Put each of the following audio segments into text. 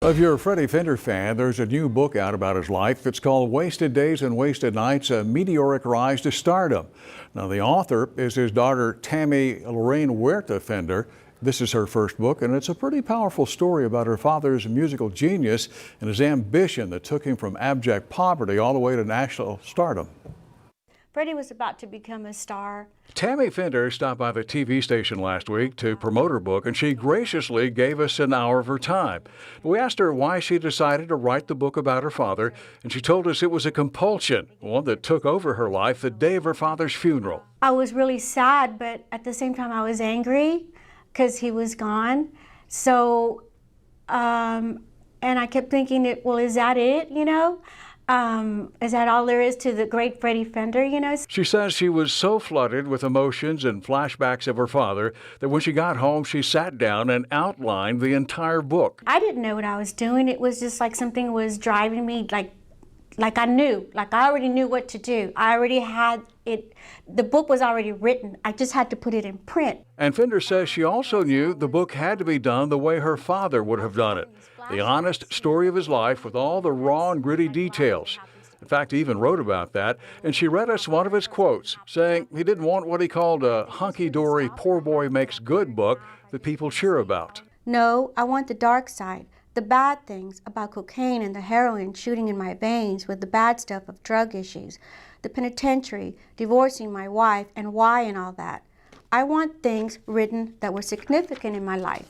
If you're a Freddy Fender fan, there's a new book out about his life. It's called Wasted Days and Wasted Nights, A Meteoric Rise to Stardom. Now, the author is his daughter, Tammy Lorraine Huerta Fender. This is her first book, and it's a pretty powerful story about her father's musical genius and his ambition that took him from abject poverty all the way to national stardom. Freddy was about to become a star. Tammy Fender stopped by the TV station last week to promote her book, and she graciously gave us an hour of her time. We asked her why she decided to write the book about her father, and she told us it was a compulsion, one that took over her life the day of her father's funeral. I was really sad, but at the same time I was angry because he was gone. So, and I kept thinking, well, is that it, you know? Is that all there is to the great Freddy Fender, you know? She says she was so flooded with emotions and flashbacks of her father that when she got home, she sat down and outlined the entire book. I didn't know what I was doing. It was just like something was driving me, like I knew, like I already knew what to do. I already had it. The book was already written. I just had to put it in print. And Fender says she also knew the book had to be done the way her father would have done it. The honest story of his life with all the raw and gritty details. In fact, he even wrote about that, and she read us one of his quotes, saying he didn't want what he called a hunky-dory, poor boy makes good book that people cheer about. No, I want the dark side, the bad things about cocaine and the heroin shooting in my veins with the bad stuff of drug issues, the penitentiary, divorcing my wife, and why and all that. I want things written that were significant in my life.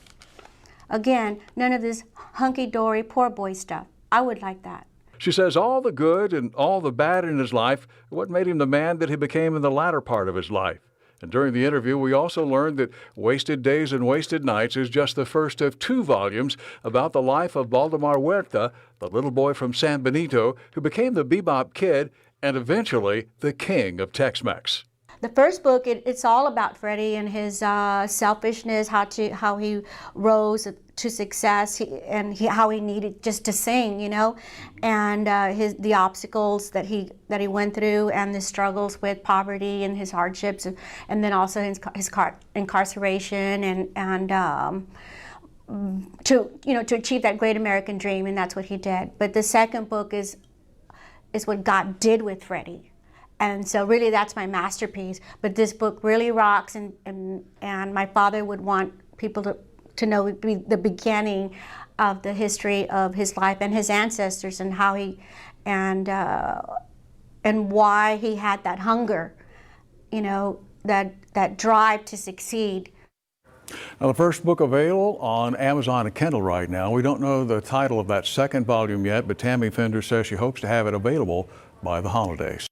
Again, none of this hunky-dory, poor boy stuff. I would like that. She says all the good and all the bad in his life are what made him the man that he became in the latter part of his life. And during the interview, we also learned that Wasted Days and Wasted Nights is just the first of 2 volumes about the life of Valdemar Huerta, the little boy from San Benito who became the bebop kid and eventually the king of Tex-Mex. The first book, it's all about Freddy and his selfishness, how he rose to success, how he needed just to sing, you know, and the obstacles that he went through, and the struggles with poverty and his hardships, and then also his incarceration and to achieve that great American dream, and that's what he did. But the second book is what God did with Freddy. And so really that's my masterpiece. But this book really rocks, and my father would want people to know the beginning of the history of his life and his ancestors, and how he and why he had that hunger, you know, that drive to succeed. Now, the first book available on Amazon and Kindle right now. We don't know the title of that second volume yet, but Tammy Fender says she hopes to have it available by the holidays.